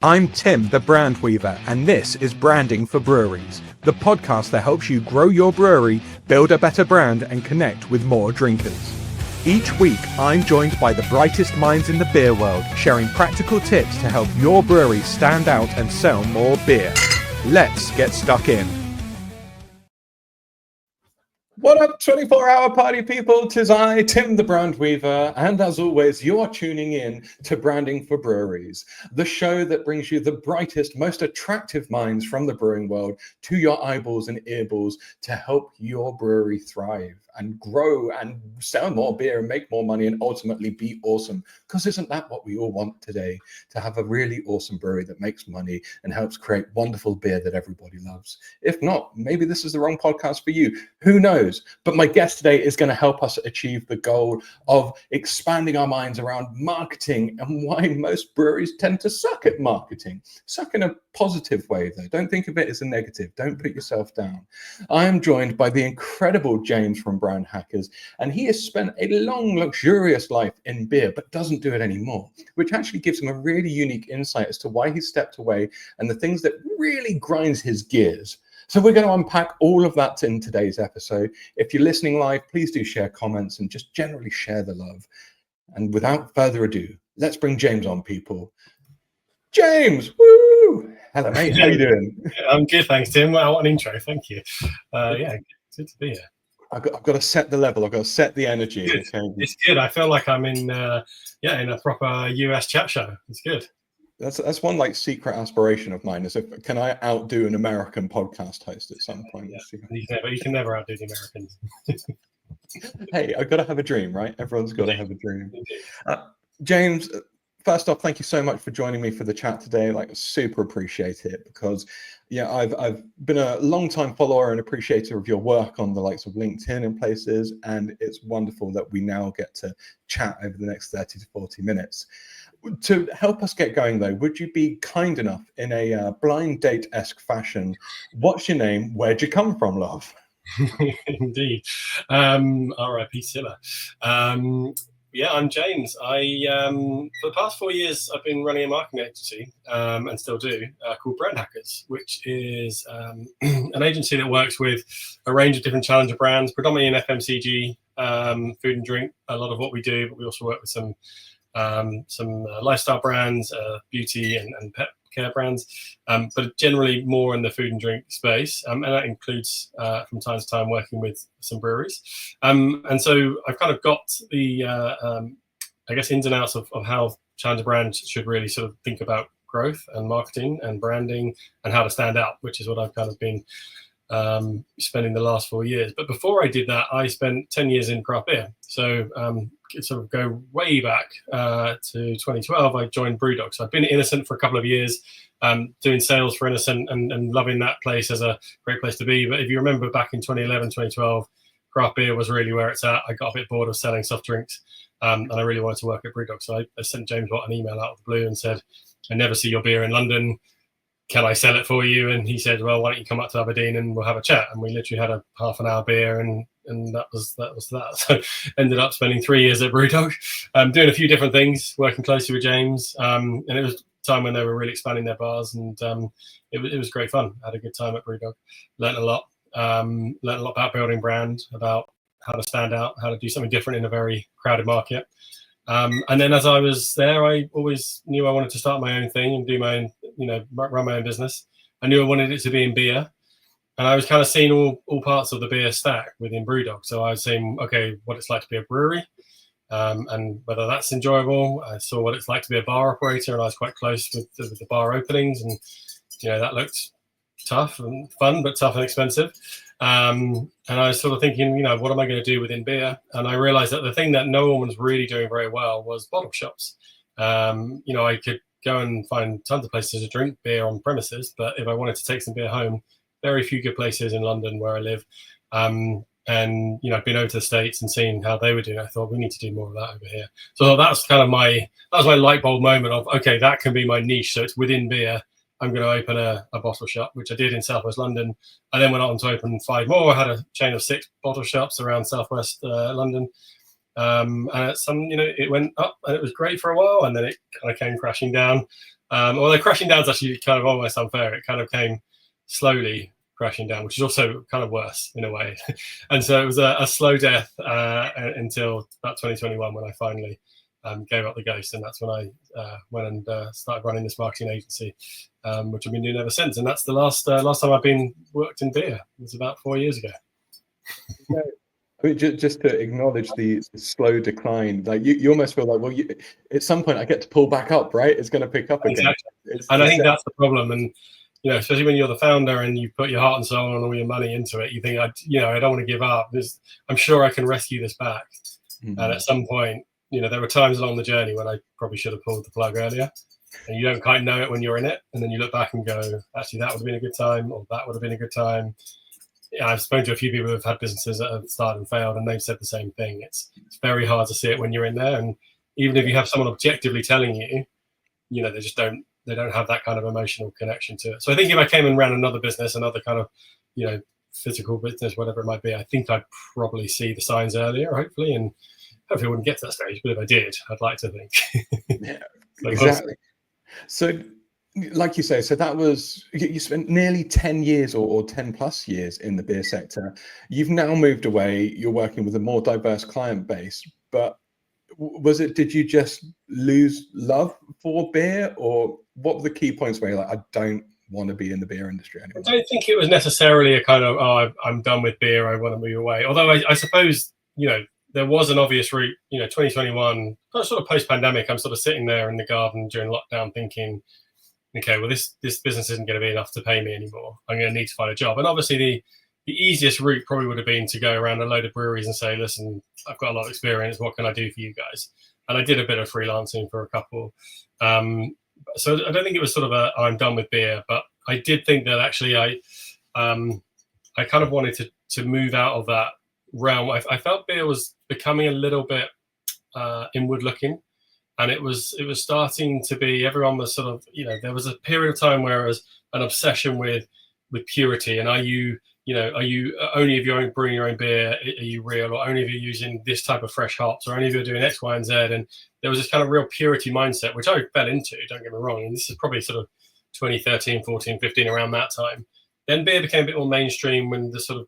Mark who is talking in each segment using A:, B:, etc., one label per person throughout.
A: I'm Tim, the Brand Weaver, and this is Branding for Breweries, the podcast that helps you grow your brewery, build a better brand, and connect with more drinkers. Each week, I'm joined by the brightest minds in the beer world, sharing practical tips to help your brewery stand out and sell more beer. Let's get stuck in. What up, 24-hour party people? 'Tis I, Tim the Brand Weaver, and as always, you're tuning in to Branding for Breweries, the show that brings you the brightest, most attractive minds from the brewing world to your eyeballs and earballs to help your brewery thrive and grow and sell more beer and make more money and ultimately be awesome. Because isn't that what we all want today? To have a really awesome brewery that makes money and helps create wonderful beer that everybody loves. If not, maybe this is the wrong podcast for you. Who knows? But my guest today is going to help us achieve the goal of expanding our minds around marketing and why most breweries tend to suck at marketing. Suck in a positive way, though. Don't think of it as a negative. Don't put yourself down. I am joined by the incredible James from Brand Hackers, and he has spent a long, luxurious life in beer, but doesn't do it anymore, which actually gives him a really unique insight as to why he stepped away and the things that really grinds his gears. So we're going to unpack all of that in today's episode. If you're listening live, please do share comments and just generally share the love. And without further ado, let's bring James on, people. James, woo! Hello, mate. How you doing?
B: I'm good, thanks, Tim. Well, what an intro. Thank you. Yeah, good to be here.
A: I've got to set the level. I've got to set the energy.
B: It's good. It's good. I feel like I'm in a proper US chat show. It's good.
A: That's one like secret aspiration of mine. Is can I outdo an American podcast host at some point?
B: Yeah. You can never outdo the Americans.
A: Hey, I've got to have a dream, right? Everyone's got to have a dream. James, first off, thank you so much for joining me for the chat today. Like, super appreciate it because, yeah, I've been a long time follower and appreciator of your work on the likes of LinkedIn and places, and it's wonderful that we now get to chat over the next 30 to 40 minutes. To help us get going, though, would you be kind enough in a blind date-esque fashion? What's your name? Where'd you come from, love?
B: Indeed. R.I.P. Silla. Yeah, I'm James. For the past 4 years, I've been running a marketing agency, and still do, called Brand Hackers, which is an agency that works with a range of different challenger brands, predominantly in FMCG, food and drink, a lot of what we do, but we also work with some lifestyle brands, beauty and pet care brands, but generally more in the food and drink space, and that includes from time to time working with some breweries, and so I've kind of got the I guess ins and outs of how challenger brands should really sort of think about growth and marketing and branding and how to stand out, which is what I've kind of been spending the last 4 years. But before I did that, I spent 10 years in craft beer. So sort of go way back to 2012, I joined Brewdog. So I've been at Innocent for a couple of years, doing sales for Innocent and loving that place as a great place to be. But if you remember back in 2011, 2012, craft beer was really where it's at. I got a bit bored of selling soft drinks, and I really wanted to work at Brewdog. So I sent James Watt an email out of the blue and said, I never see your beer in London. Can I sell it for you? And he said, well, why don't you come up to Aberdeen and we'll have a chat? And we literally had a half an hour beer and that was that. So ended up spending 3 years at Brewdog, doing a few different things, working closely with James. And it was a time when they were really expanding their bars, and it was great fun. I had a good time at Brewdog, learned a lot about building brand, about how to stand out, how to do something different in a very crowded market. And then as I was there, I always knew I wanted to start my own thing and do my own, run my own business. I knew I wanted it to be in beer. And I was kind of seeing all parts of the beer stack within Brewdog. So I was saying, okay, what it's like to be a brewery, and whether that's enjoyable. I saw what it's like to be a bar operator, and I was quite close with the bar openings. And, that looked tough and fun, but tough and expensive. And I was sort of thinking, what am I going to do within beer? And I realized that the thing that no one was really doing very well was bottle shops. I could go and find tons of places to drink beer on premises, but if I wanted to take some beer home, very few good places in London where I live. And, I've been over to the States and seen how they were doing. I thought we need to do more of that over here. So that was kind of my light bulb moment of, okay, that can be my niche. So it's within beer. I'm going to open a bottle shop, which I did in Southwest London. I then went on to open 5 more. I had a chain of 6 bottle shops around Southwest London. And it went up and it was great for a while. And then it kind of came crashing down. Although crashing down is actually kind of almost unfair. It kind of came slowly crashing down, which is also kind of worse in a way. And so it was a slow death until about 2021 when I finally gave up the ghost, and that's when I went and started running this marketing agency, which I've been doing ever since. And that's the last time I've been worked in beer. It was about 4 years ago.
A: Yeah. I mean, just to acknowledge the slow decline, like you almost feel like, well, at some point I get to pull back up, right? It's going to pick up again.
B: Exactly. And I think that's the problem. And especially when you're the founder and you put your heart and soul and all your money into it, you think, I don't want to give up. I'm sure I can rescue this back. Mm-hmm. And at some point, there were times along the journey when I probably should have pulled the plug earlier. And you don't quite know it when you're in it. And then you look back and go, actually, that would have been a good time, or that would have been a good time. I've spoken to a few people who have had businesses that have started and failed, and they've said the same thing. It's very hard to see it when you're in there. And even if you have someone objectively telling you, they don't have that kind of emotional connection to it. So I think if I came and ran another business, another kind of, physical business, whatever it might be, I think I'd probably see the signs earlier, hopefully, and hopefully I wouldn't get to that stage. But if I did, I'd like to think.
A: Yeah, exactly. So like you say, so that was, you spent nearly 10 years or 10 plus years in the beer sector. You've now moved away, you're working with a more diverse client base, but did you just lose love for beer, or what were the key points where you're like, I don't want to be in the beer industry anymore?
B: I don't think it was necessarily a kind of, I'm done with beer, I want to move away. Although I suppose, there was an obvious route, 2021, sort of post-pandemic, I'm sort of sitting there in the garden during lockdown thinking, okay, well, this business isn't going to be enough to pay me anymore. I'm going to need to find a job. And obviously the easiest route probably would have been to go around a load of breweries and say, listen, I've got a lot of experience. What can I do for you guys? And I did a bit of freelancing for a couple. So I don't think it was sort of I'm done with beer, but I did think that actually I kind of wanted to move out of that realm. I felt beer was becoming a little bit inward looking. And it was starting to be, everyone was sort of, there was a period of time where there was an obsession with purity. And are you only if you're brewing your own beer, are you real? Or only if you're using this type of fresh hops, or only if you're doing X, Y, and Z. And there was this kind of real purity mindset, which I fell into, don't get me wrong. And this is probably sort of 2013, 14, 15, around that time. Then beer became a bit more mainstream when the sort of,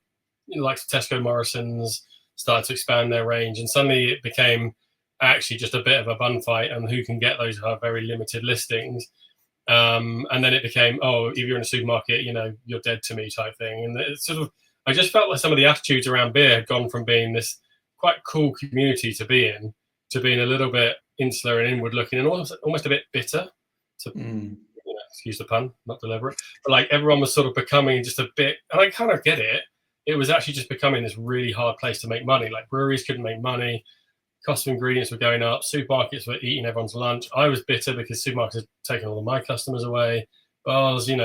B: like Tesco, Morrison's started to expand their range. And suddenly it became actually just a bit of a bun fight, and who can get those very limited listings. And then it became, if you're in a supermarket, you're dead to me type thing. And it's sort of, I just felt like some of the attitudes around beer had gone from being this quite cool community to being a little bit insular and inward looking, and almost a bit bitter. Excuse the pun, not deliberate, but like everyone was sort of becoming just a bit, and I kind of get it. It was actually just becoming this really hard place to make money. Like breweries couldn't make money. Cost of ingredients were going up. Supermarkets were eating everyone's lunch. I was bitter because supermarkets had taken all of my customers away. Bars, then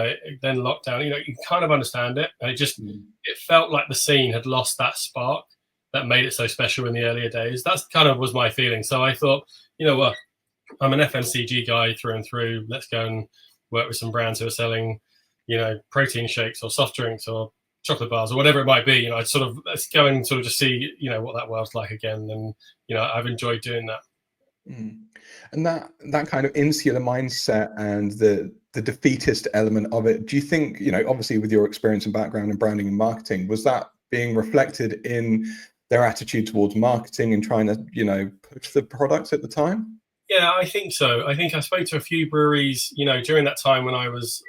B: lockdown, you kind of understand it. And it felt like the scene had lost that spark that made it so special in the earlier days. That's kind of was my feeling. So I thought, what, I'm an FMCG guy through and through. Let's go and work with some brands who are selling, protein shakes or soft drinks or chocolate bars or whatever it might be. I'd sort of, let's go and sort of just see, what that world's like again. And, I've enjoyed doing that.
A: And that kind of insular mindset and the defeatist element of it, do you think, obviously with your experience and background in branding and marketing, was that being reflected in their attitude towards marketing and trying to, push the products at the time?
B: Yeah, I think so. I think I spoke to a few breweries, during that time when I was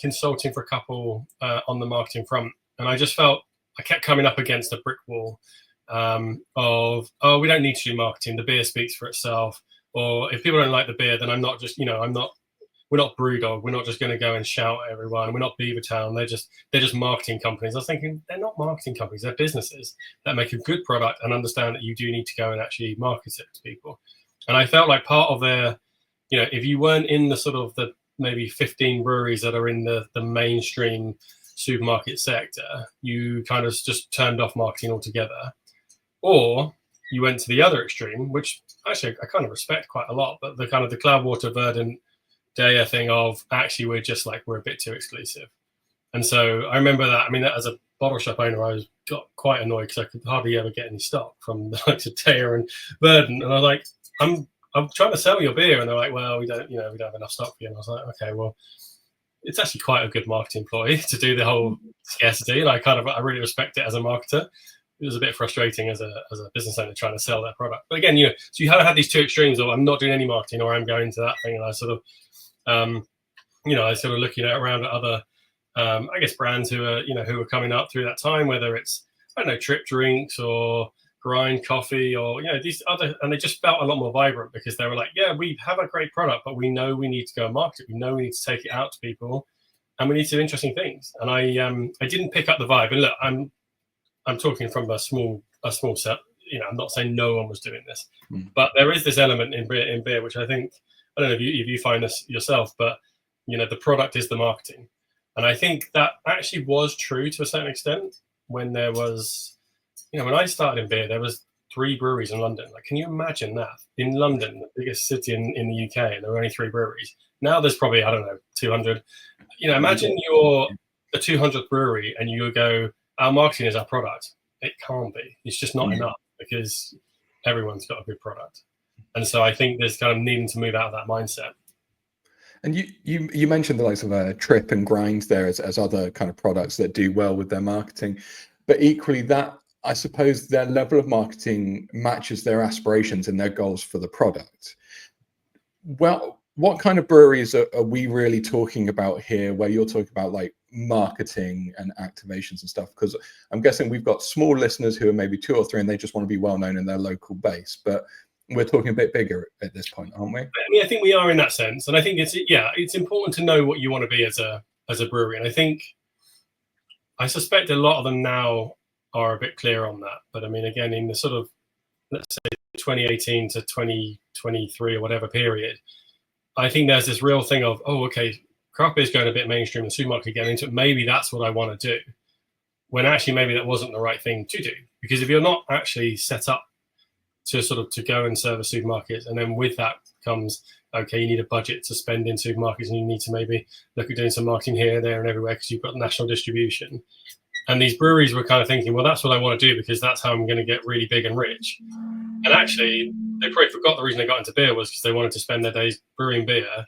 B: consulting for a couple on the marketing front. And I just felt I kept coming up against a brick wall of, we don't need to do marketing. The beer speaks for itself. Or if people don't like the beer, then I'm not just, we're not Brewdog. We're not just going to go and shout at everyone. We're not Beavertown. They're just marketing companies. I was thinking, they're not marketing companies. They're businesses that make a good product and understand that you do need to go and actually market it to people. And I felt like part of their, if you weren't in the sort of the maybe 15 breweries that are in the mainstream supermarket sector, you kind of just turned off marketing altogether. Or you went to the other extreme, which actually I kind of respect quite a lot, but the kind of the Cloudwater, Verdant, Daya thing of actually we're a bit too exclusive. And so I remember that, as a bottle shop owner, I got quite annoyed because I could hardly ever get any stock from the likes of Daya and Verdant. And I was like, I'm I'm trying to sell your beer, and they're like, well, we don't have enough stock for you. And I was like, okay, well, it's actually quite a good marketing ploy to do the whole scarcity, and I really respect it as a marketer. It was a bit frustrating as a business owner trying to sell their product. But again, so you have these two extremes of I'm not doing any marketing or I'm going to that thing, and I sort of, I sort of looking around at other, I guess, brands who are coming up through that time, whether it's, I don't know, Trip Drinks or Grind Coffee or these other, and they just felt a lot more vibrant because they were like, yeah, we have a great product, but we know we need to go and market it. We know we need to take it out to people, and we need to do interesting things. And I didn't pick up the vibe. And look, I'm talking from a small set. I'm not saying no one was doing this, but there is this element in beer, which I think, I don't know if you find this yourself, but the product is the marketing, and I think that actually was true to a certain extent when there was, when I started in beer, there was 3 breweries in London. Like, can you imagine that in London, the biggest city in the UK, and there were only 3 breweries? Now there's probably, I don't know, 200. Imagine you're a 200th brewery and you go, our marketing is our product. It can't be. It's just not enough because everyone's got a good product. And so I think there's kind of needing to move out of that mindset.
A: And you mentioned the likes of Trip and Grind there as other kind of products that do well with their marketing, but equally that, I suppose, their level of marketing matches their aspirations and their goals for the product. Well, what kind of breweries are we really talking about here, where you're talking about like marketing and activations and stuff? Because I'm guessing we've got small listeners who are maybe 2 or 3 and they just want to be well known in their local base, but we're talking a bit bigger at this point, aren't we?
B: I think we are in that sense, and I think it's important to know what you want to be as a brewery. And I suspect a lot of them now are a bit clear on that. But I mean, again, in the sort of, let's say 2018 to 2023 or whatever period, I think there's this real thing of, oh, okay, craft beer is going a bit mainstream, the supermarket getting into it. Maybe that's what I want to do. When actually maybe that wasn't the right thing to do, because if you're not actually set up to go and service supermarkets, and then with that comes, okay, you need a budget to spend in supermarkets, and you need to maybe look at doing some marketing here, there, and everywhere because you've got national distribution. And these breweries were kind of thinking, well, that's what I want to do because that's how I'm going to get really big and rich. And actually, they probably forgot the reason they got into beer was because they wanted to spend their days brewing beer,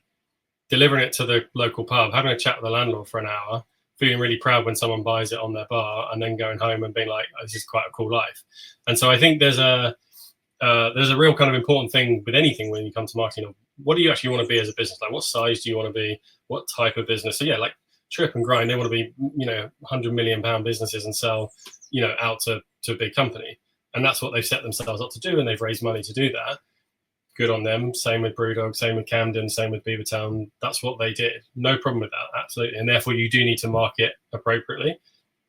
B: delivering it to the local pub, having a chat with the landlord for an hour, feeling really proud when someone buys it on their bar, and then going home and being like, oh, this is quite a cool life. And so I think there's a real kind of important thing with anything when you come to marketing. What do you actually want to be as a business? Like, what size do you want to be? What type of business? So yeah, like Trip and Grind, they want to be, £100 million businesses and sell, out to a big company. And that's what they've set themselves up to do. And they've raised money to do that. Good on them. Same with Brewdog, same with Camden, same with Beavertown. That's what they did. No problem with that. Absolutely. And therefore you do need to market appropriately.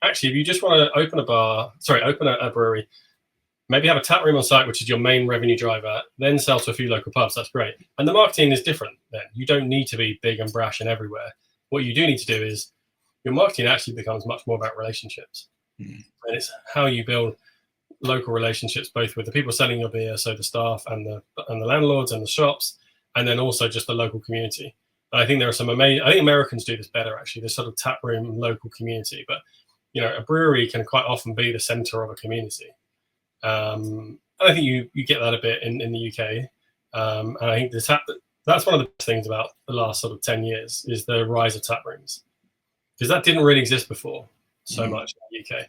B: Actually, if you just want to open a brewery, maybe have a tap room on site, which is your main revenue driver, then sell to a few local pubs. That's great. And the marketing is different then. You don't need to be big and brash and everywhere. What you do need to do is your marketing actually becomes much more about relationships. And it's how you build local relationships, both with the people selling your beer, so the staff and the landlords and the shops, and then also just the local community. And I think there are some amazing, I think Americans do this better actually, this sort of tap room local community. But, a brewery can quite often be the center of a community. And I think you get that a bit in the UK. And I think that's one of the best things about the last sort of 10 years is the rise of tap rooms, because that didn't really exist before so much in the UK.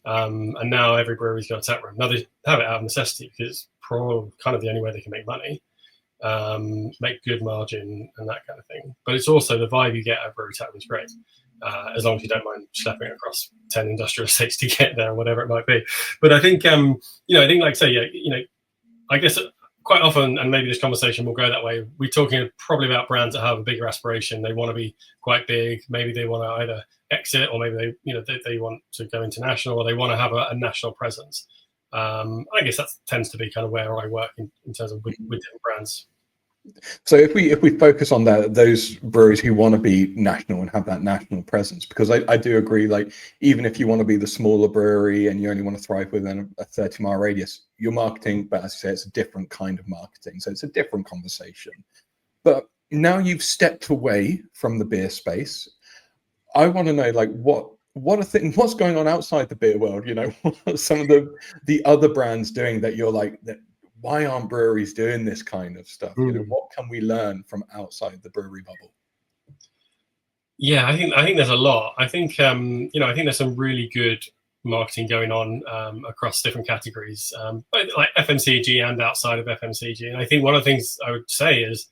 B: And now every brewery's got a tap room. Now they have it out of necessity because it's probably kind of the only way they can make money, make good margin and that kind of thing. But it's also the vibe you get at a brewery tap room is great. As long as you don't mind schlepping across 10 industrial estates to get there, or whatever it might be. But I think, I think, like say, I guess quite often, and maybe this conversation will go that way, we're talking probably about brands that have a bigger aspiration. They want to be quite big. Maybe they want to either exit, or maybe they want to go international, or they want to have a national presence. I guess that tends to be kind of where I work in terms of with different brands.
A: So if we focus on those breweries who want to be national and have that national presence, because I do agree, like even if you want to be the smaller brewery and you only want to thrive within a 30-mile radius, your marketing, but as you say, it's a different kind of marketing, so it's a different conversation. But now you've stepped away from the beer space, I want to know, like, what's going on outside the beer world? What are some of the other brands doing that you're like, why aren't breweries doing this kind of stuff? You know,
B: Mm.
A: what can we learn from outside the brewery bubble?
B: Yeah, I think there's a lot. I think I think there's some really good marketing going on across different categories, both like FMCG and outside of FMCG. And I think one of the things I would say is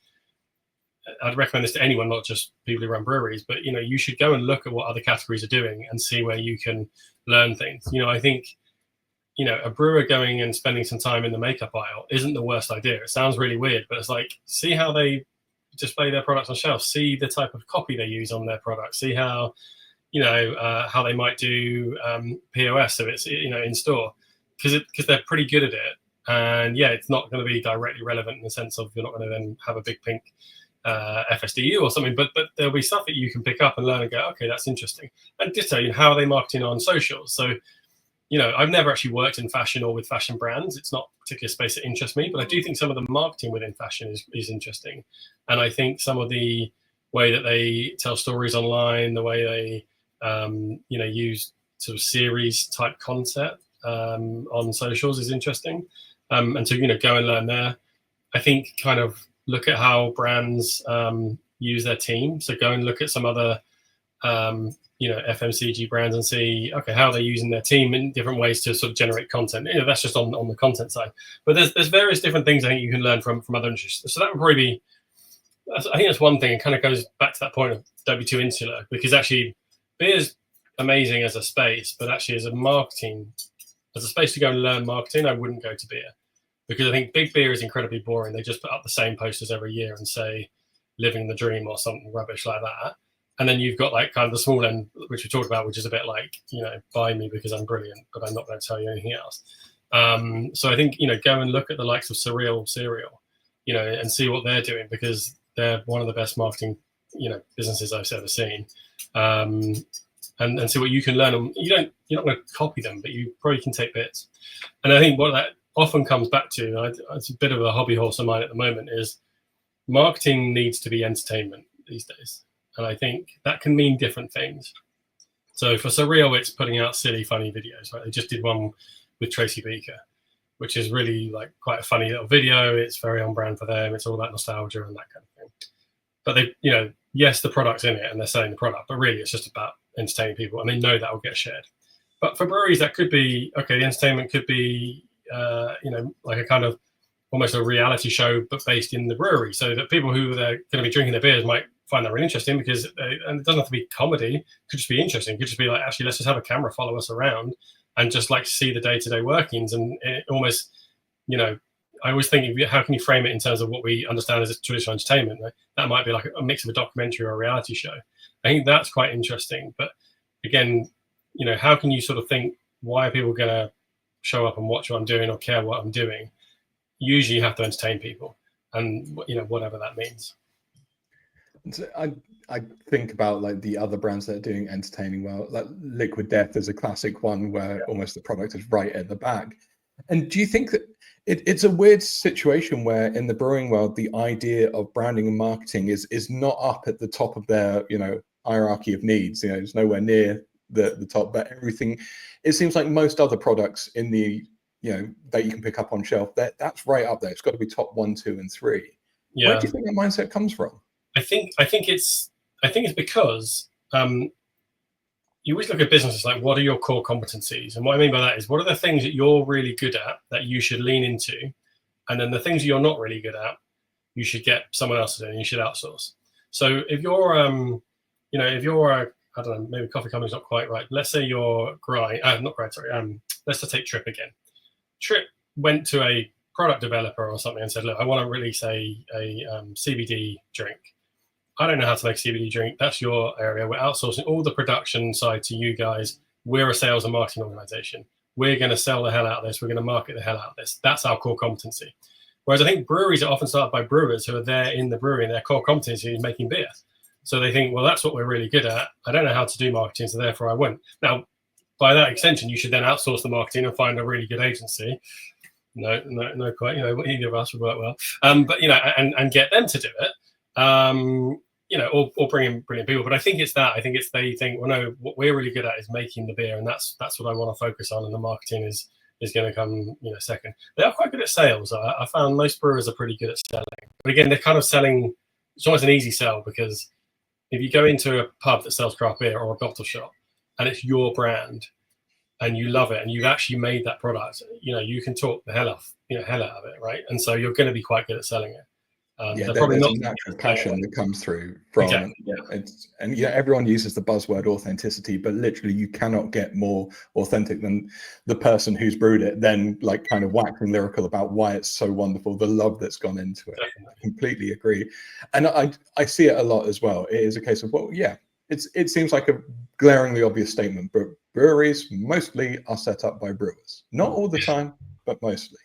B: I'd recommend this to anyone, not just people who run breweries, but you should go and look at what other categories are doing and see where you can learn things. I think a brewer going and spending some time in the makeup aisle isn't the worst idea. It sounds really weird, but it's like, see how they display their products on shelf, see the type of copy they use on their products, see how how they might do POS if it's in store, because they're pretty good at it. And yeah, it's not going to be directly relevant in the sense of you're not going to then have a big pink FSDU or something, but there'll be stuff that you can pick up and learn and go, okay, that's interesting. And ditto, how are they marketing on socials? So I've never actually worked in fashion or with fashion brands. It's not a particular space that interests me, but I do think some of the marketing within fashion is interesting. And I think some of the way that they tell stories online, the way they, use sort of series type concept on socials is interesting. And so, go and learn there. I think kind of look at how brands use their team. So go and look at some other FMCG brands and see, okay, how they're using their team in different ways to sort of generate content. That's just on the content side. But there's various different things I think you can learn from other industries. So that would probably be, I think that's one thing. It kind of goes back to that point of don't be too insular, because actually beer's amazing as a space, but actually as a space to go and learn marketing, I wouldn't go to beer, because I think big beer is incredibly boring. They just put up the same posters every year and say living the dream or something rubbish like that. And then you've got like kind of the small end, which we talked about, which is a bit like, buy me because I'm brilliant, but I'm not going to tell you anything else. So I think, go and look at the likes of Surreal Cereal, and see what they're doing, because they're one of the best marketing, businesses I've ever seen. And see what you can learn. You're not going to copy them, but you probably can take bits. And I think what that often comes back to, it's a bit of a hobby horse of mine at the moment, is marketing needs to be entertainment these days. And I think that can mean different things. So for Surreal, it's putting out silly, funny videos. Right? They just did one with Tracy Beaker, which is really like quite a funny little video. It's very on brand for them. It's all about nostalgia and that kind of thing. But they, yes, the product's in it and they're selling the product, but really it's just about entertaining people, and they know that will get shared. But for breweries, that could be, okay, the entertainment could be, like a kind of almost a reality show, but based in the brewery, so that people who are going to be drinking their beers might find that really interesting, because and it doesn't have to be comedy. It could just be interesting. It could just be like, actually, let's just have a camera follow us around and just like see the day-to-day workings. And it almost, I always think, how can you frame it in terms of what we understand as traditional entertainment? That might be like a mix of a documentary or a reality show. I think that's quite interesting. But again, how can you sort of think, why are people going to show up and watch what I'm doing or care what I'm doing? Usually you have to entertain people, and whatever that means.
A: So I think about like the other brands that are doing entertaining well. Like Liquid Death is a classic one where almost the product is right at the back. And do you think that it's a weird situation where in the brewing world the idea of branding and marketing is not up at the top of their hierarchy of needs? It's nowhere near the top, but everything, it seems like most other products in the that you can pick up on shelf, that's right up there. It's got to be top 1, 2, and 3.
B: Yeah.
A: Where do you think that mindset comes from?
B: I think it's because you always look at businesses like, what are your core competencies? And what I mean by that is, what are the things that you're really good at that you should lean into, and then the things you're not really good at, you should get someone else to do, and you should outsource. So if you're I don't know, maybe coffee company's not quite right. Let's say you're let's just take Trip again. Trip went to a product developer or something and said, look, I want to release a CBD drink. I don't know how to make a CBD drink. That's your area. We're outsourcing all the production side to you guys. We're a sales and marketing organization. We're going to sell the hell out of this. We're going to market the hell out of this. That's our core competency. Whereas I think breweries are often started by brewers who are there in the brewery, and their core competency is making beer. So they think, well, that's what we're really good at. I don't know how to do marketing, so therefore I won't. Now, by that extension, you should then outsource the marketing and find a really good agency. No, quite. Either of us would work well. But and get them to do it. Or bring in brilliant people. But I think it's that. I think it's they think, well, no, what we're really good at is making the beer, and that's what I want to focus on. And the marketing is is going to come, second. They are quite good at sales. I found most brewers are pretty good at selling, but again, they're kind of selling. It's almost an easy sell, because if you go into a pub that sells craft beer or a bottle shop, and it's your brand, and you love it, and you've actually made that product, you can talk the hell out of it, right? And so you're going to be quite good at selling it.
A: There's a natural passion that comes through from everyone uses the buzzword authenticity, but literally you cannot get more authentic than the person who's brewed it, then like kind of waxing lyrical about why it's so wonderful, the love that's gone into it. Definitely. I completely agree. And I see it a lot as well. It is a case of, it seems like a glaringly obvious statement, but breweries mostly are set up by brewers. Not all the time, but mostly.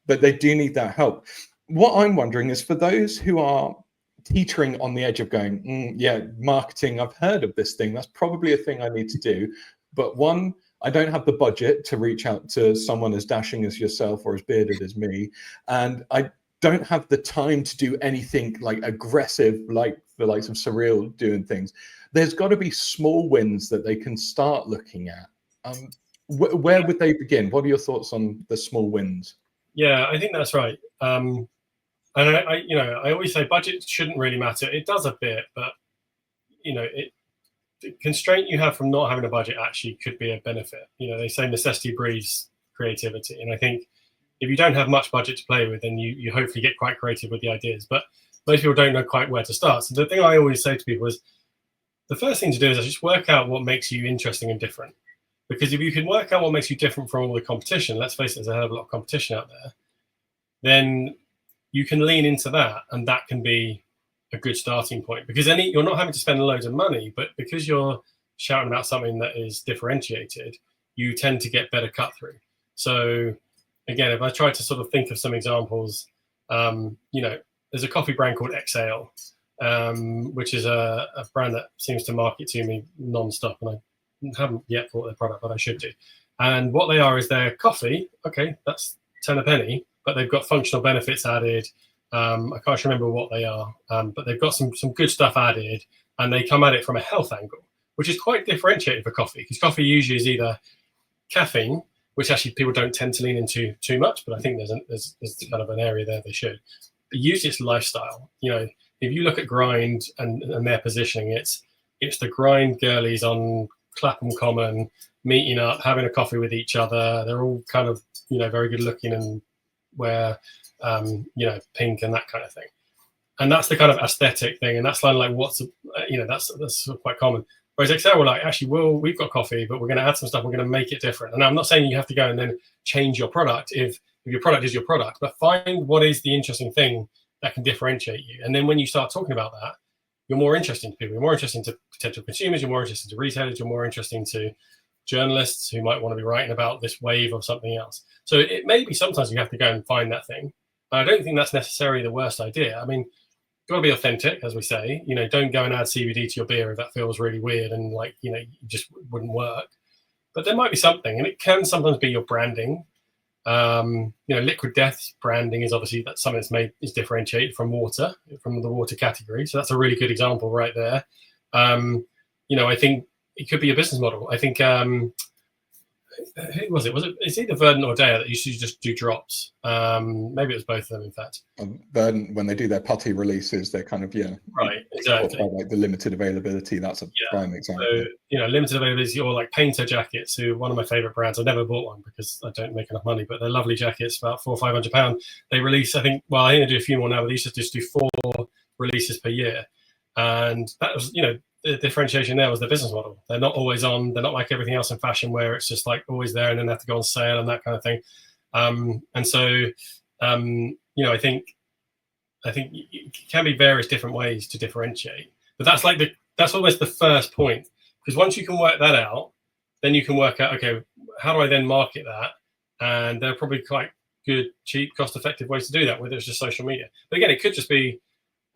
A: But they do need that help. What I'm wondering is, for those who are teetering on the edge of going, marketing, I've heard of this thing, that's probably a thing I need to do. But one, I don't have the budget to reach out to someone as dashing as yourself or as bearded as me. And I don't have the time to do anything like aggressive, like the likes of Surreal doing things. There's got to be small wins that they can start looking at. Where would they begin? What are your thoughts on the small wins?
B: Yeah, I think that's right. And I always say budget shouldn't really matter. It does a bit, but the constraint you have from not having a budget actually could be a benefit. They say necessity breeds creativity, and I think if you don't have much budget to play with, then you hopefully get quite creative with the ideas. But most people don't know quite where to start. So the thing I always say to people is, the first thing to do is just work out what makes you interesting and different. Because if you can work out what makes you different from all the competition, let's face it, there's a hell of a lot of competition out there, then you can lean into that, and that can be a good starting point, because then you're not having to spend loads of money, but because you're shouting about something that is differentiated, you tend to get better cut through. So again, if I try to sort of think of some examples, there's a coffee brand called Exhale, which is a brand that seems to market to me non-stop, and I haven't yet bought their product, but I should do. And what they are is their coffee. Okay, that's 10 a penny, but they've got functional benefits added. I can't remember what they are, but they've got some good stuff added, and they come at it from a health angle, which is quite differentiated for coffee, because coffee usually is either caffeine, which actually people don't tend to lean into too much, but I think there's kind of an area there they should. But usually it's lifestyle. If you look at Grind and their positioning, it's the Grind girlies on Clapham Common meeting up, having a coffee with each other. They're all kind of very good looking and wear pink and that kind of thing, and that's the kind of aesthetic thing, and that's like that's quite common. Whereas Excel were like, actually, we've got coffee, but we're going to add some stuff, we're going to make it different. And I'm not saying you have to go and then change your product if your product is your product, but find what is the interesting thing that can differentiate you. And then when you start talking about that, you're more interesting to people, you're more interesting to potential consumers, you're more interesting to retailers, you're more interesting to journalists who might want to be writing about this wave of something else. So it may be sometimes you have to go and find that thing. I don't think that's necessarily the worst idea. I mean, you've got to be authentic, as we say. Don't go and add CBD to your beer if that feels really weird and just wouldn't work. But there might be something, and it can sometimes be your branding. Liquid Death's branding is obviously that's something that's is differentiated from the water category. So that's a really good example right there. I think it could be a business model. I think who was it? It's either Verdant or Dale that used to just do drops. Maybe it was both of them, in fact.
A: Verdant, when they do their putty releases, they're kind of
B: right, exactly.
A: Like the limited availability. That's a prime example.
B: So limited availability, or like Painter jackets, who one of my favorite brands. I've never bought one because I don't make enough money, but they're lovely jackets, about £400 or £500. They release, I think they do a few more now, but they used to just do 4 releases per year, and that was the differentiation there was the business model. They're not always on. They're not like everything else in fashion where it's just like always there and then they have to go on sale and that kind of thing. And so, I think it can be various different ways to differentiate. But that's almost the first point, because once you can work that out, then you can work out, okay, how do I then market that? And there are probably quite good, cheap, cost-effective ways to do that, whether it's just social media. But again, it could just be,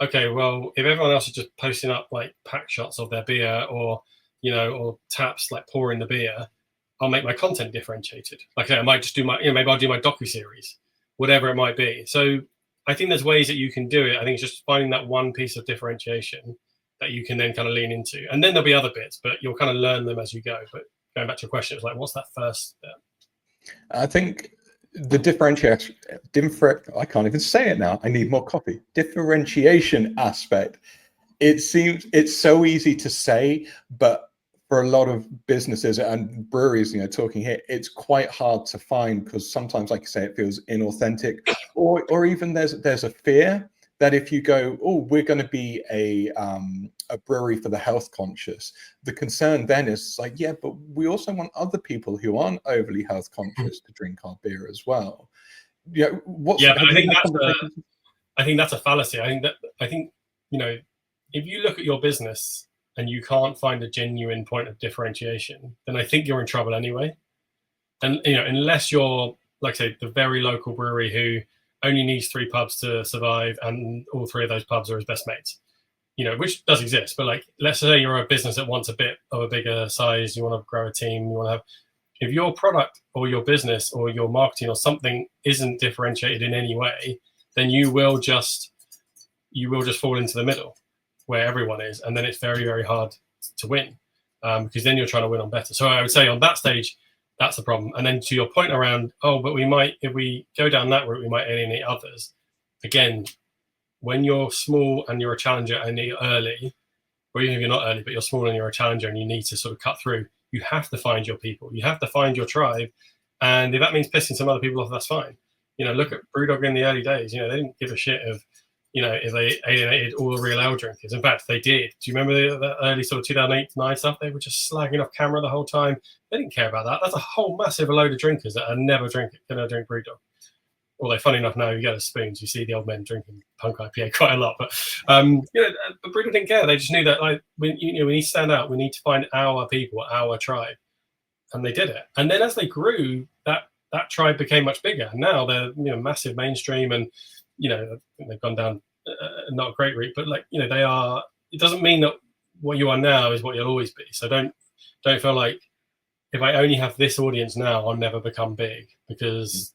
B: okay, well, if everyone else is just posting up like pack shots of their beer or taps like pouring the beer, I'll make my content differentiated. Like I might just do maybe I'll do my docu-series, whatever it might be. So I think there's ways that you can do it. I think it's just finding that one piece of differentiation that you can then kind of lean into. And then there'll be other bits, but you'll kind of learn them as you go. But going back to your question, it's like, what's that first step?
A: I think the differentiation, I can't even say it now. I need more coffee. Differentiation aspect. It seems it's so easy to say, but for a lot of businesses and breweries, talking here, it's quite hard to find because sometimes, like you say, it feels inauthentic, or even there's a fear that if you go, oh, we're going to be a brewery for the health conscious, the concern then is like, yeah, but we also want other people who aren't overly health conscious to drink our beer as well. Yeah,
B: but I think that's a fallacy. I think if you look at your business and you can't find a genuine point of differentiation, then I think you're in trouble anyway. And unless you're, like say, the very local brewery who only needs 3 pubs to survive, and all 3 of those pubs are his best mates, which does exist. But like, let's say you're a business that wants a bit of a bigger size, you want to grow a team, you want to have. If your product or your business or your marketing or something isn't differentiated in any way, then you will just fall into the middle where everyone is, and then it's very, very hard to win, because then you're trying to win on better. So I would say on that stage, that's the problem. And then to your point around, but we might, if we go down that route, we might alienate others. Again, when you're small and you're a challenger and you're early, or even if you're not early, but you're small and you're a challenger and you need to sort of cut through, you have to find your people. You have to find your tribe. And if that means pissing some other people off, that's fine. Look at Brewdog in the early days. They didn't give a shit of, if they alienated all the real ale drinkers. In fact, they did. Do you remember the early sort of 2008-9 stuff? They were just slagging off camera the whole time. They didn't care about that. That's a whole massive load of drinkers that are never going to drink Brewdog. Although, funny enough, now you go to Spoons, you see the old men drinking Punk IPA quite a lot. But but Brewdog didn't care. They just knew that we need to stand out. We need to find our people, our tribe, and they did it. And then as they grew, that tribe became much bigger. Now they're massive mainstream, and I think they've gone down not a great route, but they are. It doesn't mean that what you are now is what you'll always be. So don't feel like if I only have this audience now, I'll never become big, because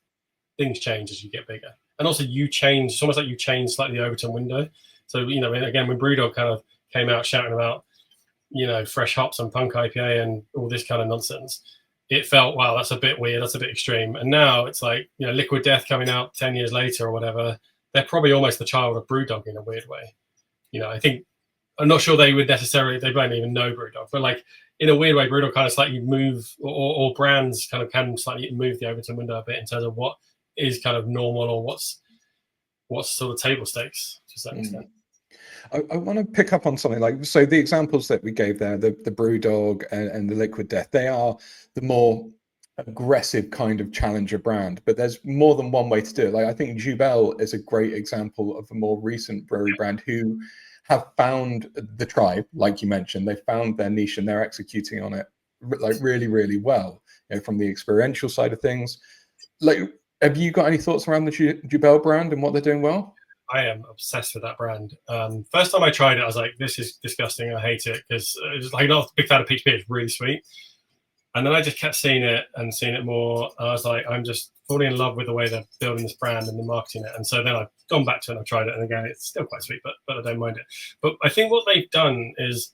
B: things change as you get bigger. And also you change. It's almost like you change slightly the Overton window. So again, when Brewdog kind of came out shouting about fresh hops and Punk IPA and all this kind of nonsense, it felt, wow, that's a bit weird, that's a bit extreme. And now it's like, Liquid Death coming out 10 years later or whatever, they're probably almost the child of Brewdog in a weird way. I think, I'm not sure they would necessarily, they won't even know Brewdog, but like in a weird way, Brewdog kind of slightly move, or brands kind of can slightly move the Overton window a bit in terms of what is kind of normal, or what's sort of table stakes to some extent.
A: I want to pick up on something like, so the examples that we gave there, the Brewdog and the Liquid Death, they are the more aggressive kind of challenger brand, but there's more than one way to do it. Like, I think Jubel is a great example of a more recent brewery brand who have found the tribe, like you mentioned. They found their niche and they're executing on it like really, really well, from the experiential side of things. Like, have you got any thoughts around the Jubel brand and what they're doing well?
B: I am obsessed with that brand. First time I tried it, I was like, this is disgusting. I hate it, because it was like, not a big fan of peach beer. It's really sweet. And then I just kept seeing it more. I was like, I'm just falling in love with the way they're building this brand and they're marketing it. And so then I've gone back to it and I've tried it. And again, it's still quite sweet, but I don't mind it. But I think what they've done is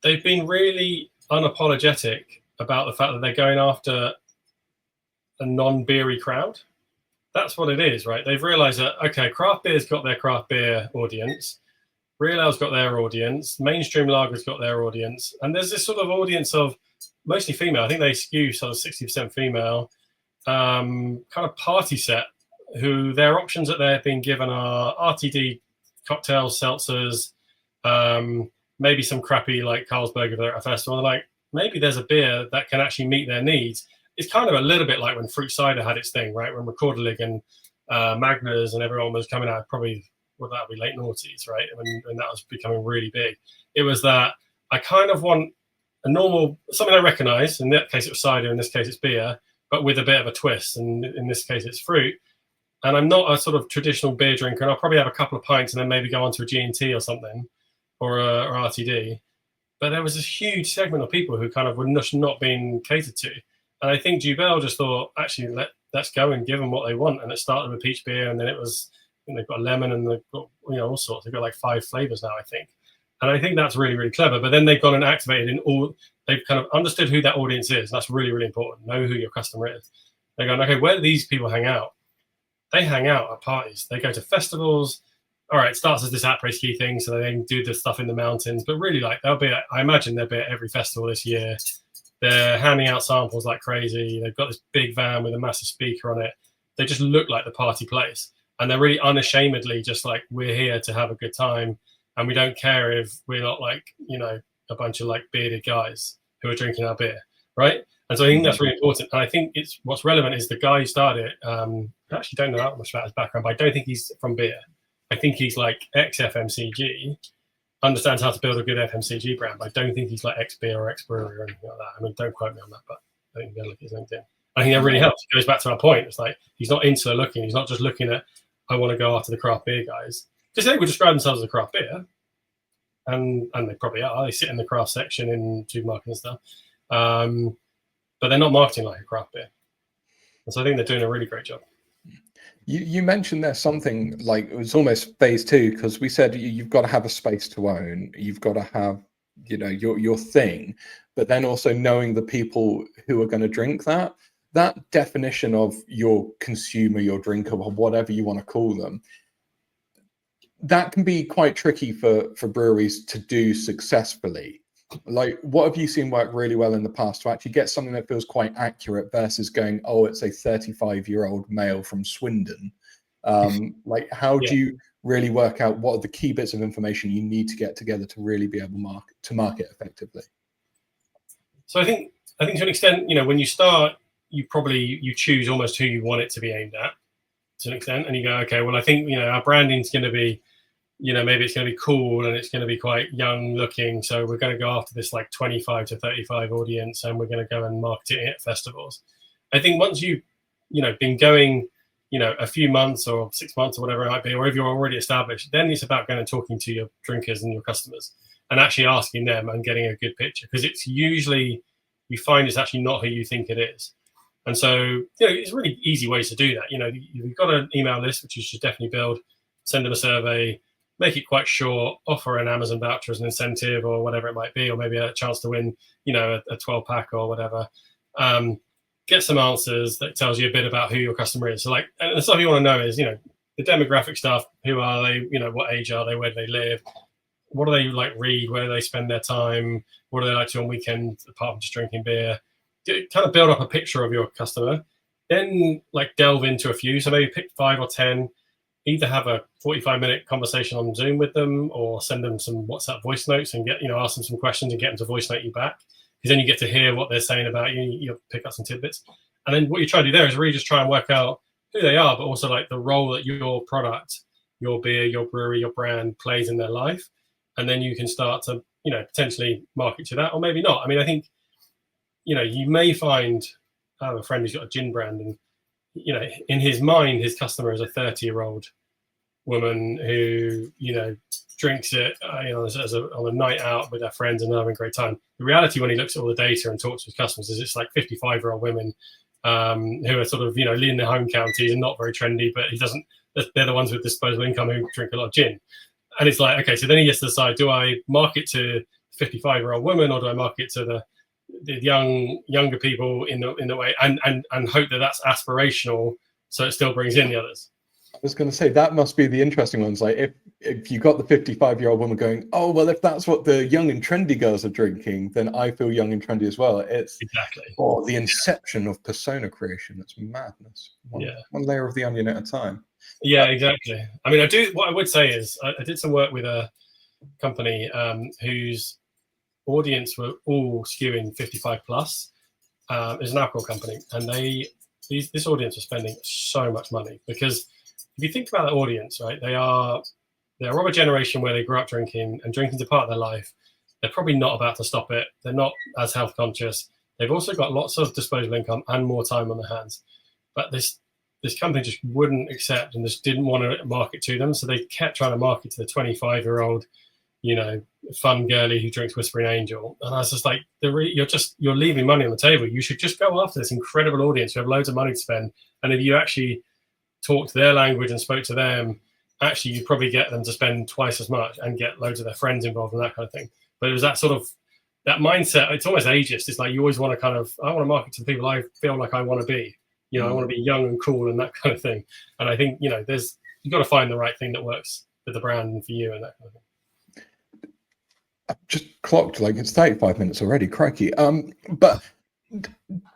B: they've been really unapologetic about the fact that they're going after a non-beery crowd. That's what it is, right? They've realized that, okay, craft beer's got their craft beer audience, real ale's got their audience, mainstream lager's got their audience, and there's this sort of audience of mostly female. I think they skew sort of 60% female, kind of party set, who their options that they're being given are RTD cocktails, seltzers, maybe some crappy like Carlsberg if they're at a festival. Like, maybe there's a beer that can actually meet their needs. It's kind of a little bit like when fruit cider had its thing, right? When Recorderlig and Magners and everyone was coming out, probably, would that be late noughties, right? When that was becoming really big. It was that I kind of want a normal, something I recognize. In that case, it was cider. In this case, it's beer, but with a bit of a twist. And in this case, it's fruit. And I'm not a sort of traditional beer drinker. And I'll probably have a couple of pints and then maybe go on to a G&T or something, or RTD. But there was this huge segment of people who kind of were not being catered to. And I think Jubel just thought, actually, let's go and give them what they want. And it started with peach beer, and then it was, they've got a lemon, and they've got all sorts. They've got like 5 flavors now, I think. And I think that's really, really clever. But then they've gone and activated in all, they've kind of understood who that audience is. That's really, really important. Know who your customer is. They're going, okay, where do these people hang out? They hang out at parties. They go to festivals. All right, it starts as this après ski thing, so they then do the stuff in the mountains. But really, like, they'll be, I imagine they'll be at every festival this year. They're handing out samples like crazy. They've got this big van with a massive speaker on it. They just look like the party place. And they're really unashamedly just like, we're here to have a good time. And we don't care if we're not like, you know, a bunch of like bearded guys who are drinking our beer, right? And so I think that's really important. And I think it's what's relevant is the guy who started it, I actually don't know that much about his background, but I don't think he's from beer. I think he's like ex-FMCG, understands how to build a good FMCG brand, but I don't think he's like ex-beer or ex-brewery or anything like that. I mean, don't quote me on that, but I think you can look at his LinkedIn. I think that really helps. It goes back to our point. It's like, he's not insular looking. He's not just looking at, I want to go after the craft beer guys. Because they would describe themselves as a craft beer. And they probably are. They sit in the craft section in supermarkets and stuff. But they're not marketing like a craft beer. And so I think they're doing a really great job.
A: You mentioned there's something like, it was almost phase two, because we said you've got to have a space to own. You've got to have, you know, your thing, but then also knowing the people who are going to drink that. That definition of your consumer, your drinker, or whatever you want to call them, that can be quite tricky for breweries to do successfully. Like, what have you seen work really well in the past to actually get something that feels quite accurate versus going, oh, it's a 35-year-old male from Swindon? Like, how do you really work out what are the key bits of information you need to get together to really be able to market effectively?
B: So I think to an extent, you know, when you start, you choose almost who you want it to be aimed at, to an extent, and you go, okay, well, I think, you know, our branding's going to be, you know, maybe it's going to be cool and it's going to be quite young looking, so we're going to go after this like 25 to 35 audience, and we're going to go and market it at festivals. I think once you know, been going, you know, a few months or 6 months or whatever it might be, or if you're already established, then it's about going and talking to your drinkers and your customers and actually asking them and getting a good picture, because it's usually, you find it's actually not who you think it is. And so, you know, it's really easy ways to do that. You know, you've got an email list, which you should definitely build, send them a survey, make it quite short, offer an Amazon voucher as an incentive or whatever it might be, or maybe a chance to win, you know, a 12-pack or whatever. Get some answers that tells you a bit about who your customer is. So like, and the stuff you want to know is, you know, the demographic stuff, who are they, you know, what age are they, where do they live, what do they like read, where do they spend their time, what do they like to do on weekends apart from just drinking beer. Kind of build up a picture of your customer, then like delve into a few. So maybe pick 5 or 10, either have a 45-minute conversation on Zoom with them, or send them some WhatsApp voice notes and get, you know, ask them some questions and get them to voice note you back. Because then you get to hear what they're saying about you. You'll pick up some tidbits. And then what you try to do there is really just try and work out who they are, but also like the role that your product, your beer, your brewery, your brand plays in their life. And then you can start to, you know, potentially market to that, or maybe not. I mean, I think, you know, you may find, I have a friend who's got a gin brand, and, you know, in his mind, his customer is a 30-year-old woman who, you know, drinks it, you know, on a night out with their friends and having a great time. The reality, when he looks at all the data and talks to his customers, is it's like 55-year-old women who are sort of, you know, leaving their home counties and not very trendy, but they're the ones with disposable income who drink a lot of gin. And it's like, okay, so then he gets to decide, do I market to 55-year-old women, or do I market to the younger people in the way, and hope that that's aspirational, so it still brings in the others.
A: I was going to say, that must be the interesting ones. Like, if you got the 55-year-old woman going, oh, well, if that's what the young and trendy girls are drinking, then I feel young and trendy as well. It's
B: exactly
A: the inception of persona creation. That's madness. One layer of the onion at a time.
B: Yeah, exactly. I mean, what I would say is I did some work with a company whose audience were all skewing 55 plus. It's an alcohol company, and this audience was spending so much money, because if you think about the audience, right, they're of a generation where they grew up drinking, and drinking's a part of their life. They're probably not about to stop it. They're not as health conscious. They've also got lots of disposable income and more time on their hands. But this company just wouldn't accept and just didn't want to market to them. So they kept trying to market to the 25-year-old, you know, fun girly who drinks Whispering Angel. And I was just like, you're leaving money on the table. You should just go after this incredible audience who have loads of money to spend. And if you actually talk to their language and spoke to them, actually you'd probably get them to spend twice as much and get loads of their friends involved and that kind of thing. But it was that sort of that mindset. It's almost ageist. It's like you always want to I want to market to the people I feel like I want to be. I want to be young and cool and that kind of thing. And I think, you've got to find the right thing that works with the brand and for you and that kind of thing.
A: I've just clocked like it's 35 minutes already, crikey. But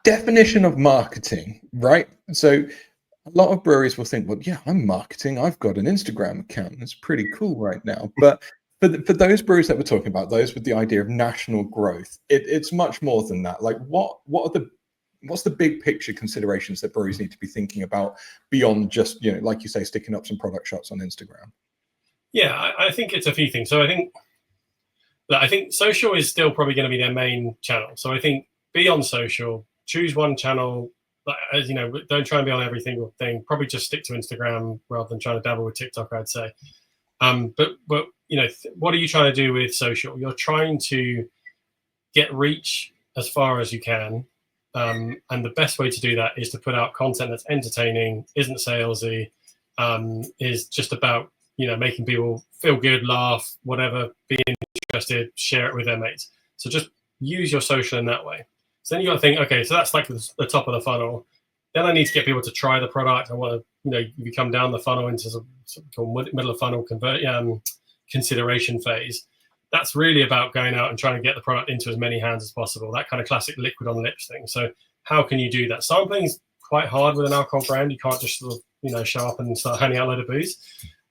A: definition of marketing, right? So a lot of breweries will think, well, yeah, I'm marketing. I've got an Instagram account. It's pretty cool right now. But for those breweries that we're talking about, those with the idea of national growth, it's much more than that. Like what's the big picture considerations that breweries need to be thinking about beyond just, like you say, sticking up some product shots on Instagram?
B: Yeah, I think it's a few things. So I think social is still probably going to be their main channel. So I think be on social, choose one channel. As don't try and be on every single thing. Probably just stick to Instagram rather than trying to dabble with TikTok, I'd say. But what are you trying to do with social? You're trying to get reach as far as you can. And the best way to do that is to put out content that's entertaining, isn't salesy, is just about, making people feel good, laugh, whatever, be interested, share it with their mates. So just use your social in that way. So then you got to think, okay, so that's like the top of the funnel. Then I need to get people to try the product. I want to, you come down the funnel into some middle of funnel consideration phase. That's really about going out and trying to get the product into as many hands as possible. That kind of classic liquid on lips thing. So how can you do that? Sampling's quite hard with an alcohol brand. You can't just sort of, show up and start handing out a load of booze.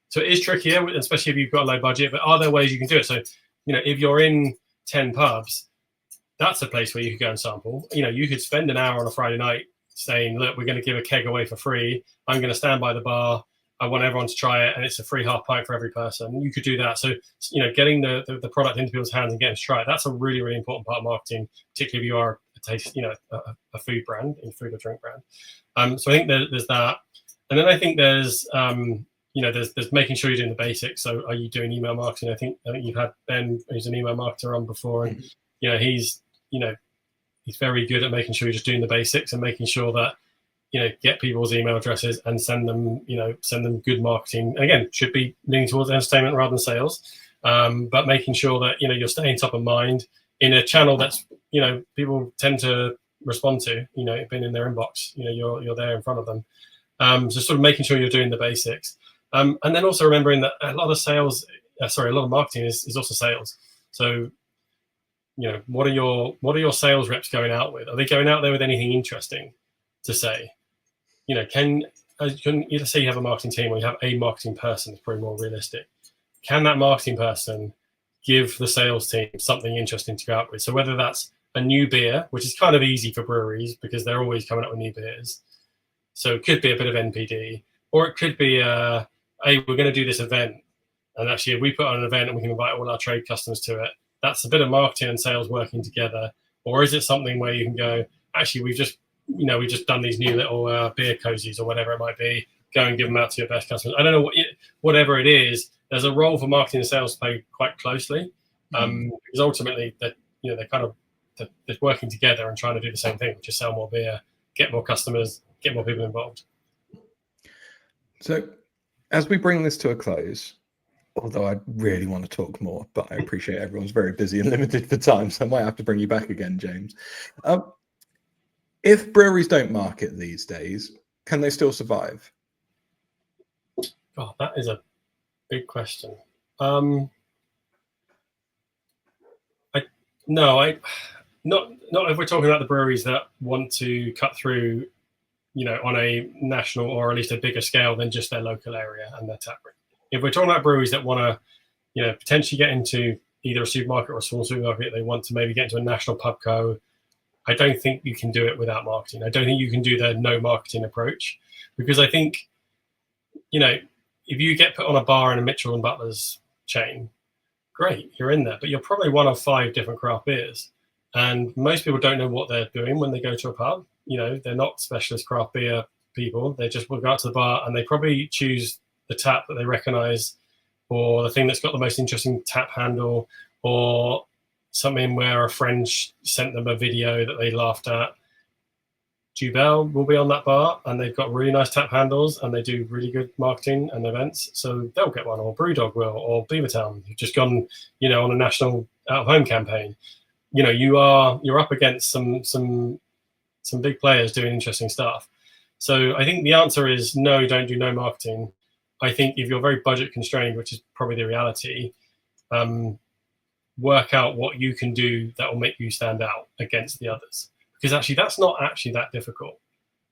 B: So it is trickier, especially if you've got a low budget. But are there ways you can do it? So, if you're in 10 pubs, that's a place where you could go and sample. You could spend an hour on a Friday night saying, look, we're going to give a keg away for free. I'm going to stand by the bar. I want everyone to try it. And it's a free half pint for every person. You could do that. So, getting the product into people's hands and getting to try it, that's a really, really important part of marketing, particularly if you are a taste, a food brand, a food or drink brand. So I think there's that. And then I think there's making sure you're doing the basics. So are you doing email marketing? I think you've had Ben, who's an email marketer, on before, and he's very good at making sure you're just doing the basics and making sure that get people's email addresses and send them good marketing. Again, should be leaning towards entertainment rather than sales, but making sure that you're staying top of mind in a channel that's people tend to respond to. Been in their inbox. You're there in front of them. So sort of making sure you're doing the basics. And then also remembering that a lot of marketing is also sales. So, what are your sales reps going out with? Are they going out there with anything interesting to say? Can you say you have a marketing team or you have a marketing person? It's probably more realistic. Can that marketing person give the sales team something interesting to go out with? So whether that's a new beer, which is kind of easy for breweries because they're always coming up with new beers. So it could be a bit of NPD, or it could be hey, we're going to do this event. And actually, if we put on an event and we can invite all our trade customers to it, that's a bit of marketing and sales working together. Or is it something where you can go, actually, we've just done these new little beer cozies or whatever it might be. Go and give them out to your best customers. I don't know whatever it is. There's a role for marketing and sales to play quite closely, because ultimately they're working together and trying to do the same thing, which is sell more beer, get more customers, get more people involved.
A: So, as we bring this to a close, although I really want to talk more, but I appreciate everyone's very busy and limited for time, so I might have to bring you back again, James. If breweries don't market these days, can they still survive?
B: Oh, that is a big question. Not if we're talking about the breweries that want to cut through, on a national or at least a bigger scale than just their local area and their tap room. If we're talking about breweries that want to, potentially get into either a supermarket or a small supermarket, they want to maybe get into a national pub co. I don't think you can do it without marketing. I don't think you can do the no marketing approach, because I think, if you get put on a bar in a Mitchell and Butler's chain, great, you're in there, but you're probably one of 5 different craft beers. And most people don't know what they're doing when they go to a pub. They're not specialist craft beer people. They just will go out to the bar and they probably choose the tap that they recognize, or the thing that's got the most interesting tap handle, or something where a friend sent them a video that they laughed at. Jubel will be on that bar, and they've got really nice tap handles, and they do really good marketing and events, so they'll get one. Or Brewdog will, or Beavertown, who've just gone, on a national out-of-home campaign. You're up against some big players doing interesting stuff. So I think the answer is no, don't do no marketing. I think if you're very budget constrained, which is probably the reality, work out what you can do that will make you stand out against the others. Because actually, that's not actually that difficult.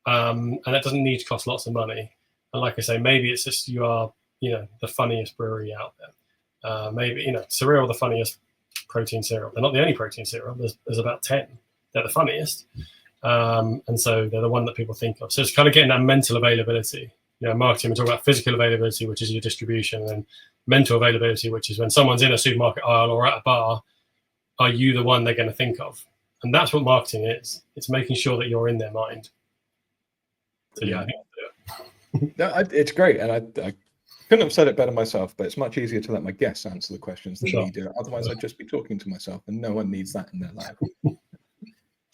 B: And it doesn't need to cost lots of money. And like I say, maybe it's just you are, the funniest brewery out there. Maybe, cereal are the funniest protein cereal. They're not the only protein cereal. There's about 10. They're the funniest. And so they're the one that people think of. So it's kind of getting that mental availability. Marketing, we talk about physical availability, which is your distribution, and mental availability, which is when someone's in a supermarket aisle or at a bar, are you the one they're going to think of? And that's what marketing is. It's making sure that you're in their mind. So yeah, I think I'll do it.
A: No, it's great. And I couldn't have said it better myself, but it's much easier to let my guests answer the questions than me do. Otherwise, I'd just be talking to myself, and no one needs that in their life.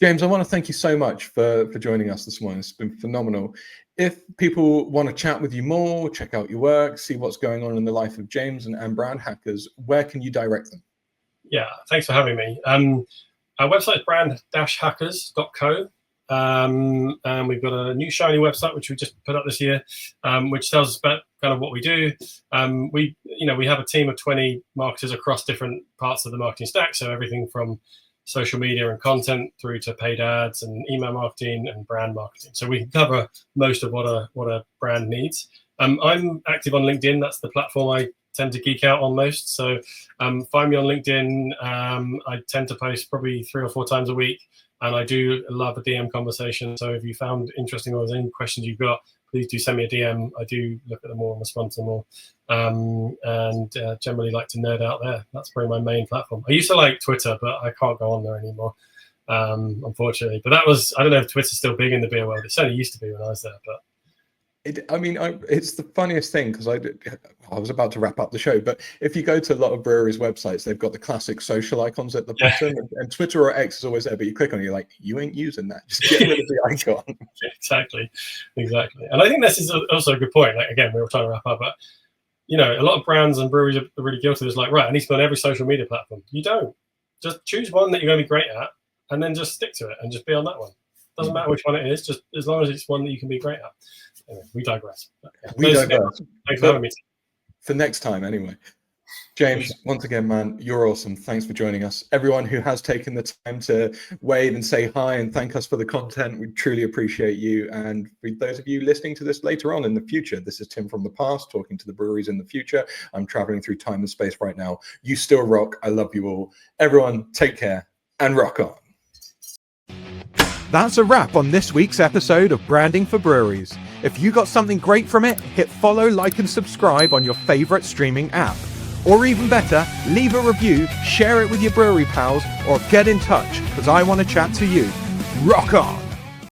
A: James, I want to thank you so much for joining us this morning. It's been phenomenal. If people want to chat with you more, check out your work, see what's going on in the life of James and Brand Hackers, where can you direct them?
B: Yeah, thanks for having me. Our website is brand-hackers.co. And we've got a new shiny website, which we just put up this year, which tells us about kind of what we do. We have a team of 20 marketers across different parts of the marketing stack. So everything from social media and content through to paid ads and email marketing and brand marketing. So we can cover most of what a brand needs. I'm active on LinkedIn. That's the platform I tend to geek out on most. So find me on LinkedIn. I tend to post probably 3 or 4 times a week, and I do love a DM conversation. So if you found interesting or there's any questions you've got, please do send me a DM. I do look at them all and respond to them all. And generally like to nerd out there. That's probably my main platform. I used to like Twitter, but I can't go on there anymore, unfortunately. But I don't know if Twitter's still big in the beer world. It certainly used to be when I was there, but
A: it's the funniest thing, because I was about to wrap up the show, but if you go to a lot of breweries' websites, they've got the classic social icons at the bottom, and Twitter or X is always there, but you click on it, you're like, you ain't using that. Just get rid of the icon.
B: Exactly. And I think this is also a good point. Like, again, we were trying to wrap up, but a lot of brands and breweries are really guilty. It's like, right, I need to be on every social media platform. You don't. Just choose one that you're going to be great at, and then just stick to it and just be on that one. Doesn't matter which one it is, just as long as it's one that you can be great at. Anyway, we digress. Thanks for having me.
A: For next time, anyway. James, once again, man, you're awesome. Thanks for joining us. Everyone who has taken the time to wave and say hi and thank us for the content, we truly appreciate you. And for those of you listening to this later on in the future, this is Tim from the past talking to the breweries in the future. I'm traveling through time and space right now. You still rock. I love you all. Everyone, take care and rock on.
C: That's a wrap on this week's episode of Branding for Breweries. If you got something great from it, hit follow, like, and subscribe on your favorite streaming app. Or even better, leave a review, share it with your brewery pals, or get in touch, because I want to chat to you. Rock on!